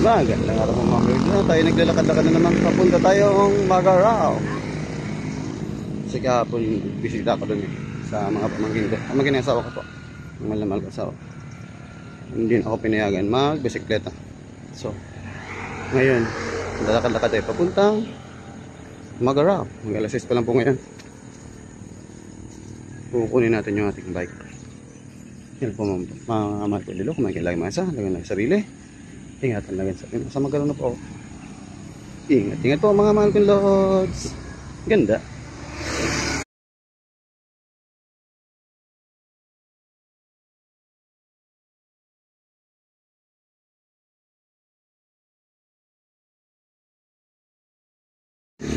Magandang araw po mga kaibigan. Tayo naglalakad-lakad na naman. Papunta tayong Magaraw. Kasi kahapon bisita ko dun sa mga pamangkin ko. Pamangkin ng asawa ko po. Ang malamal ko asawa. Hindi na ako pinayagan magbisikleta. So, ngayon, lalakad-lakad tayo papuntang Magaraw. Mag alas 6 pa lang po ngayon. Kukunin natin yung ating bike. Yan po mga mahal ko dilo. Kung may kailangan masa, lagyan lang sarili. Ingatan lang sa Magaraw na po. Ingat po mga mahal kong lods. Ganda.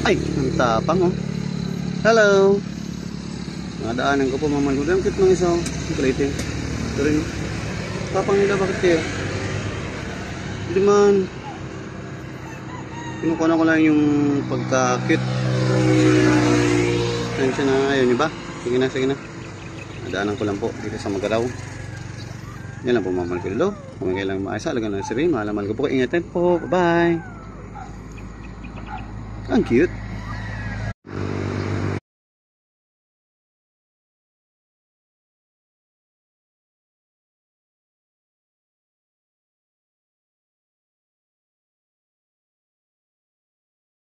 Ay, ang tapang oh. Hello. Nadaanan ko po mga mahal ko. Ang cute ng isa oh. Ang plating. Ito rin. Tapang nila, bakit kayo? Hindi man. Kinukuha ko lang yung pagka-cute. Ayun siya na, ayun yun ba? Sige na, sige na. Nadaanan ko lang po dito sa Magaraw. Yan lang po mga mahal ko dito. Kung may kailangan maayos, alagaan lang si Ray. Mahal ko po. Ingatin po. Bye-bye. Ang cute.